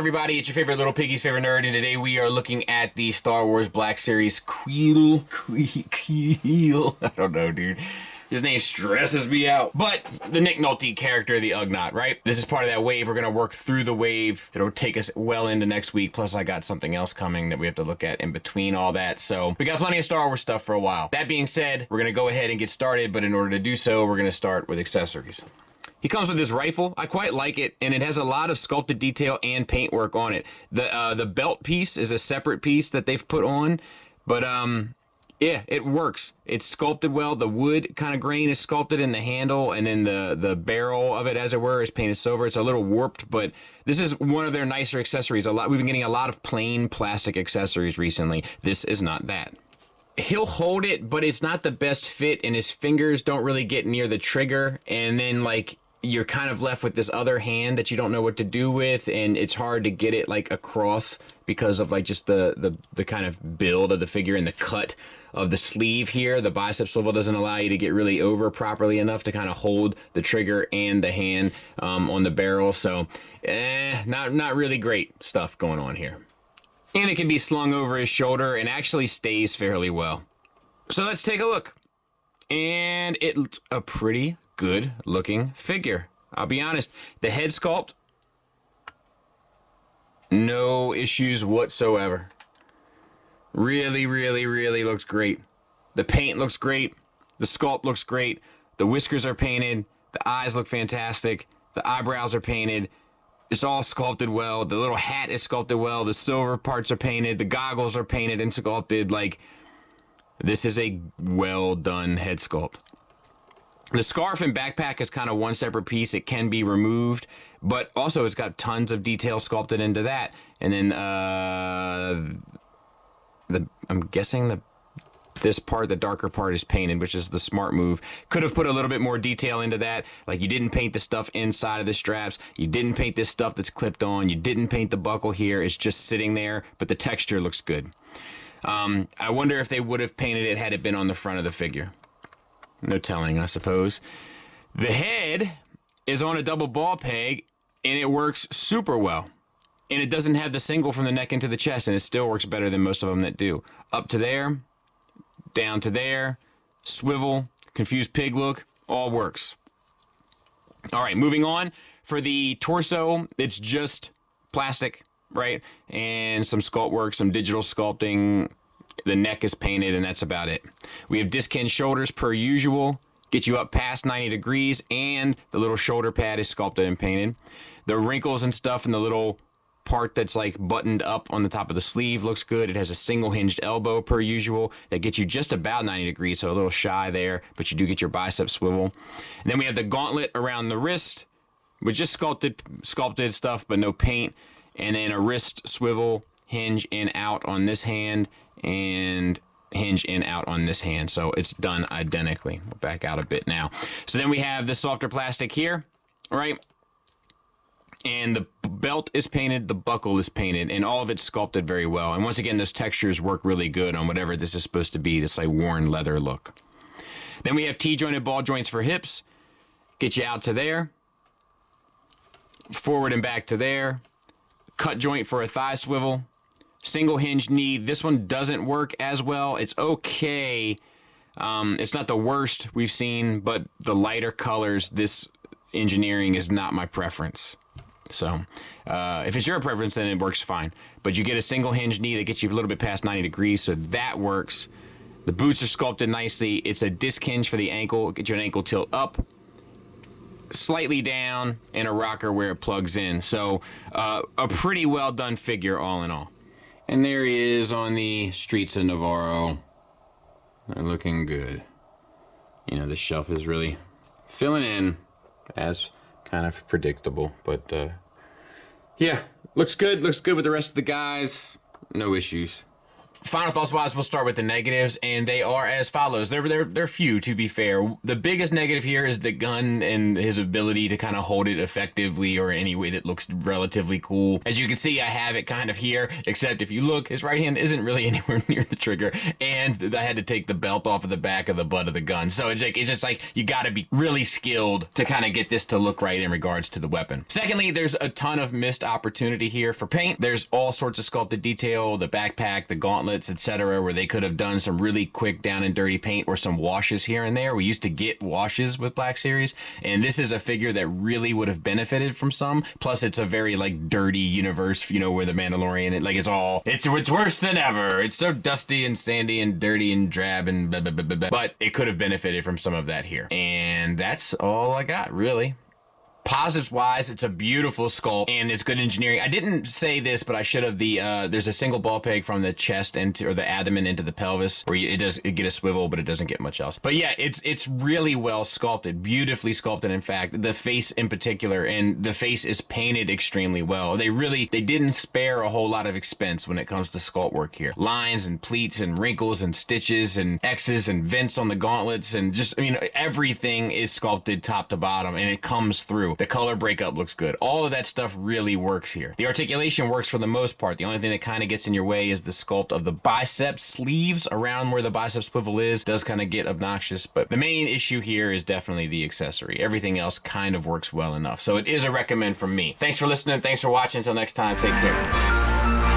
everybody? It's your favorite little piggy's favorite nerd, and today we are looking at the Star Wars Black Series Kuiil. I don't know, dude. His name stresses me out. But the Nick Nolte character, the Ugnaught, right? This is part of that wave. We're going to work through the wave. It'll take us well into next week. Plus, I got something else coming that we have to look at in between all that. So we got plenty of Star Wars stuff for a while. That being said, we're going to go ahead and get started. But in order to do so, we're going to start with accessories. He comes with this rifle. I quite like it, and it has a lot of sculpted detail and paintwork on it. The belt piece is a separate piece that they've put on, but yeah, it works. It's sculpted well. The wood kind of grain is sculpted in the handle, and then the barrel of it, as it were, is painted silver. It's a little warped, but this is one of their nicer accessories. We've been getting a lot of plain plastic accessories recently. This is not that. He'll hold it, but it's not the best fit, and his fingers don't really get near the trigger, and then like you're kind of left with this other hand that you don't know what to do with, and it's hard to get it like across because of like just the kind of build of the figure and the cut of the sleeve here. The bicep swivel doesn't allow you to get really over properly enough to kind of hold the trigger and the hand on the barrel. So not really great stuff going on here. And it can be slung over his shoulder and actually stays fairly well. So let's take a look. And it's a pretty good looking figure. I'll be honest, the head sculpt, no issues whatsoever. Really looks great. The paint looks great. The sculpt looks great. The whiskers are painted. The eyes look fantastic. The eyebrows are painted. It's all sculpted well. The little hat is sculpted well. The silver parts are painted. The goggles are painted and sculpted. Like, this is a well done head sculpt. The scarf and backpack is kind of one separate piece. It can be removed, but also it's got tons of detail sculpted into that. And then I'm guessing this part, the darker part, is painted, which is the smart move. Could have put a little bit more detail into that. Like, you didn't paint the stuff inside of the straps. You didn't paint this stuff that's clipped on. You didn't paint the buckle here. It's just sitting there, but the texture looks good. I wonder if they would have painted it had it been on the front of the figure. No telling, I suppose. The head is on a double ball peg, and it works super well. And it doesn't have the single from the neck into the chest, and it still works better than most of them that do. Up to there, down to there, swivel, confused pig look, all works. All right, moving on. For the torso, it's just plastic, right? And some sculpt work, some digital sculpting. The neck is painted, and that's about it. We have disc hinge shoulders per usual. Get you up past 90 degrees, and the little shoulder pad is sculpted and painted. The wrinkles and stuff in the little part that's like buttoned up on the top of the sleeve looks good. It has a single hinged elbow per usual that gets you just about 90 degrees, so a little shy there, but you do get your bicep swivel. And then we have the gauntlet around the wrist, with just sculpted stuff, but no paint. And then a wrist swivel, hinge in out on this hand, and hinge in out on this hand. So it's done identically. We'll back out a bit now. So then we have the softer plastic here, right? And the belt is painted, the buckle is painted, and all of it's sculpted very well. And once again, those textures work really good on whatever this is supposed to be, this like worn leather look. Then we have T-jointed ball joints for hips. Get you out to there. Forward and back to there. Cut joint for a thigh swivel. Single hinge knee. This one doesn't work as well. It's okay. It's not the worst we've seen, but the lighter colors, this engineering is not my preference. So if it's your preference, then it works fine. But you get a single hinge knee that gets you a little bit past 90 degrees, so that works. The boots are sculpted nicely. It's a disc hinge for the ankle. Get you an ankle tilt up, slightly down, and a rocker where it plugs in. So a pretty well done figure all in all. And there he is on the streets of Navarro. They're looking good. You know, the shelf is really filling in, as kind of predictable. But yeah, looks good. Looks good with the rest of the guys. No issues. Final thoughts wise, we'll start with the negatives, and they are as follows. They're few, to be fair. The biggest negative here is the gun and his ability to kind of hold it effectively or any way that looks relatively cool. As you can see, I have it kind of here, except if you look, his right hand isn't really anywhere near the trigger, and I had to take the belt off of the back of the butt of the gun. So it's just like you got to be really skilled to kind of get this to look right in regards to the weapon. Secondly, there's a ton of missed opportunity here for paint. There's all sorts of sculpted detail, the backpack, the gauntlet, etc., where they could have done some really quick down and dirty paint or some washes here and there. We used to get washes with Black Series, and this is a figure that really would have benefited from some. Plus, it's a very like dirty universe, you know, where the Mandalorian, it's worse than ever. It's so dusty and sandy and dirty and drab and blah, blah, blah, blah, blah. But it could have benefited from some of that here. And that's all I got, really. Positives wise, it's a beautiful sculpt and it's good engineering. I didn't say this, but I should have. There's a single ball peg from the chest or the abdomen into the pelvis, where it get a swivel, but it doesn't get much else. But yeah, it's really well sculpted, beautifully sculpted. In fact, the face in particular, and the face is painted extremely well. They didn't spare a whole lot of expense when it comes to sculpt work here. Lines and pleats and wrinkles and stitches and X's and vents on the gauntlets, and just, you know, everything is sculpted top to bottom, and it comes through. The color breakup looks good. All of that stuff really works here. The articulation works for the most part. The only thing that kind of gets in your way is the sculpt of the bicep sleeves around where the bicep swivel is. Does kind of get obnoxious, but the main issue here is definitely the accessory. Everything else kind of works well enough. So it is a recommend from me. Thanks for listening. Thanks for watching. Until next time, take care.